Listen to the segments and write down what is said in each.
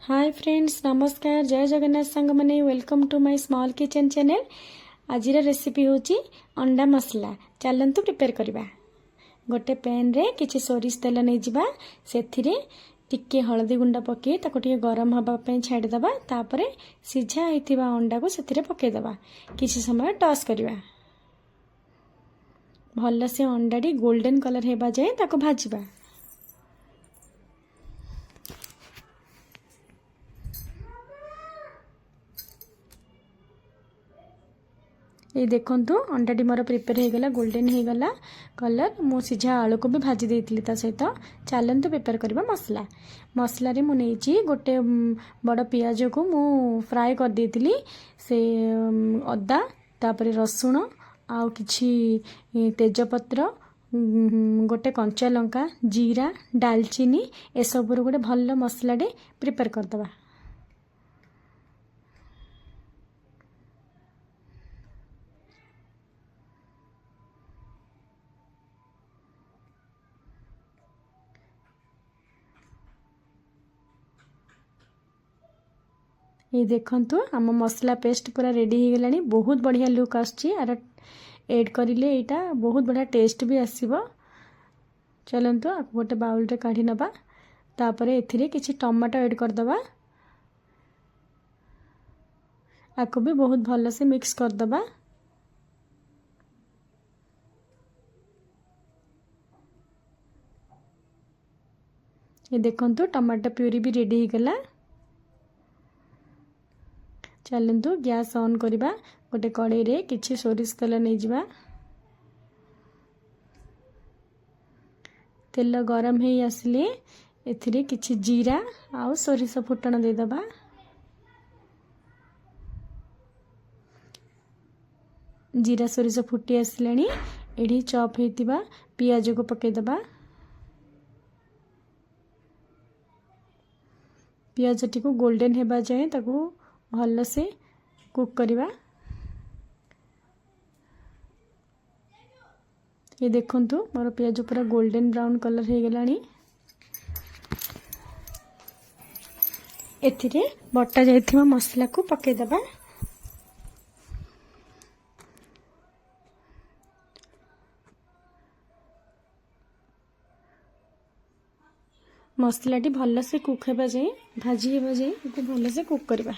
Hi friends नमस्कार जय जगन्नाथ सांग मैंने welcome to my small kitchen channel. आज रेसिपी होची अंडा मसला। चलंतु प्रिपेयर करबा। गोटे पैन रे किछि सोरिष तेल नै जिबा सेथिरे टिके हळदी गुंडा पके ताको टिके गरम हबा पे छाडी दबा। तापरे सिझा हेतिबा अंडा को सेथिरे पके दबा। किछि समय टॉस करबा। भल्ला से अंडाडी गोल्डन कलर हेबा जाय ताको भाजिबा। ये देखंतु अंडाटी मोर प्रिपेयर हो गला गोल्डन हो गला कलर। मु सिझा आलू को भी भाजी देइतिली ता सहित। चलंतु प्रिपेयर करबा मसला। मसला रे मु नेची गोटे बड़ पियाज को मु फ्राई कर देइतिली। से अदा तापरे रसुण आ किछि तेजपत्र गोटे कंचा लंका जीरा डालचीनी ए सब गोटे भल मसला डे प्रिपेयर कर दबा। ये देखंतु आम मसला पेस्ट पूरा रेडी हो गलानी। बहुत बढ़िया लुक आछी। आर ऐड करिले एटा बहुत बढ़िया टेस्ट भी आसीबो। चलंतु आप गोटे बाउल रे काढी नबा। तापरे एथिरे किछि टमाटो ऐड कर दबा। आको भी बहुत भलो से मिक्स कर दबा। ये देखंतु टमाटो प्यूरी भी रेडी हो गला। चलंतु गैस ऑन करिबा। गोटे कड़ाई रे किछि सोरिष तेल नै जिबा। तेल गरम हे आसले एथिरे किछि जीरा आ सोरिष फुटण दे दबा। जीरा सोरिष फुटी आसलानी एडी चॉप हेतिबा पियाज को पके दबा। पियाज टी को गोल्डन हेबा जाए ताको भल से कुक करिबा। ये देखंतु मोर पियाज पूरा गोल्डन ब्राउन कलर हो गलानी। एथिरे बटा जाइथिबा मसला को पके दबा। मसला टी भल से कुक हेबा जाए भाजी हेबा जाए को भल से कुक करबा।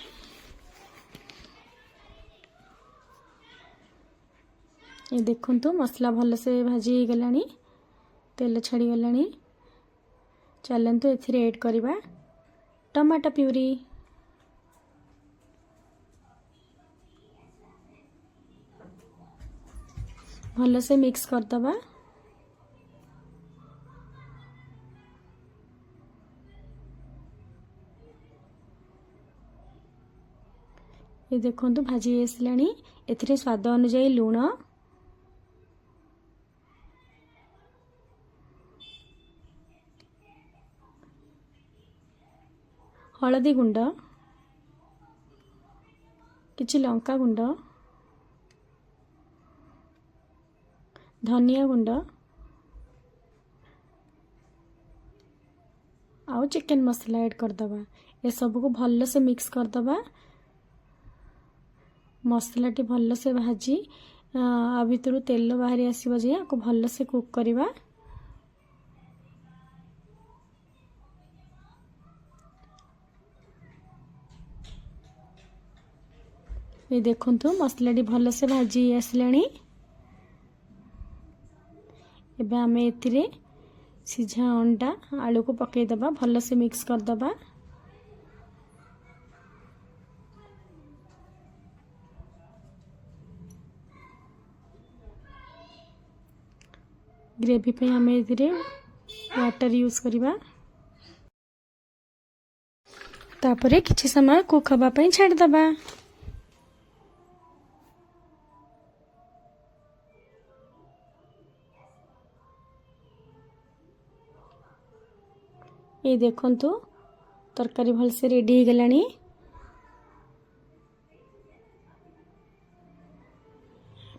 ये देखंतु मसला भल से भाजी हो गलानी। तेल छाड़ी गलानी। चलंतु एथिरे ऐड करबा टमाटो प्यूरी। भल से मिक्स कर दबा। ये देखंतु भाजी आसलानी। एथिरे स्वाद अनुसार लूण हळदी गुंड किछि लंका गुंड धनिया गुंड आउ चिकन मसला ऐड कर दबा। ये सब को भल से मिक्स कर दबा। मसला टी भल से भाजी आ भितर तेल बाहरी आसीबा जे को भल से कुक करबा। ये देखंतु मसला टी भल से भाजी आसलानी। एबे हमें एथिरे सिझा अंडा आलू को पके दबा। भल से मिक्स कर दबा। ग्रेवी पे हमें एथिरे वाटर यूज करबा। तापरे किछि समय कुक हबा पई छाड़ दबा। ये देखंतु तरकारी भल से रेडी हो गलानी।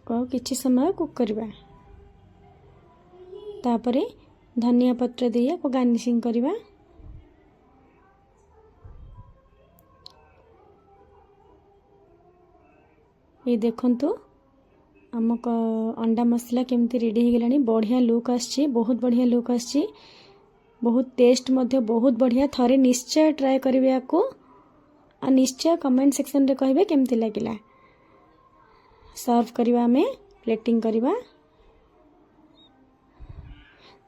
को किछि समय कुक करबा। तापरे धनिया पत्र दिया को गार्निशिंग करबा। ये देखंतु आम अंडा मसला केमती रेडी हो गलानी। बढ़िया लुक आसची, बहुत बढ़िया लुक आसची, बहुत टेस्ट मध्य बहुत बढ़िया। थरे निश्चय ट्राए करिवे याकू आ निश्चय कमेंट सेक्शन रे कहिबे केमती लागिला। सर्व करिवा में प्लेटिंग करिवा।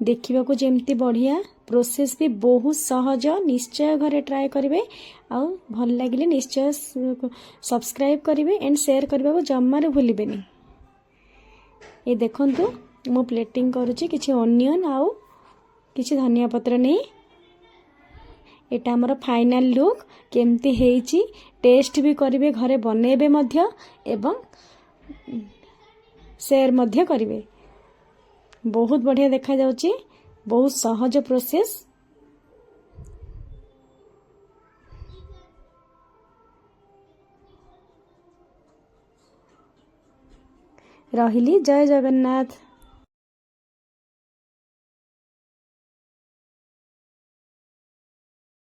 देखिबा को जेमती बढ़िया, प्रोसेस भी बहुत सहज। निश्चय घरे ट्राए करिवे आ भल लागिले निश्चय सब्सक्राइब करिवे एंड शेयर करबा को जम्मारे भूलिबेनी। ये देखंतु मु प्लेटिंग करूची, किछि ओनियन आउ किछि धनिया पत्र नहीं। एटा हमर फाइनल लुक केमती हेइची। टेस्ट भी करिवे, घरे बनेबे मध्य एवं शेयर मध्य करिवे। बहुत बढ़िया देखा जाउची, बहुत सहज प्रोसेस। रहिली, जय जगन्नाथ।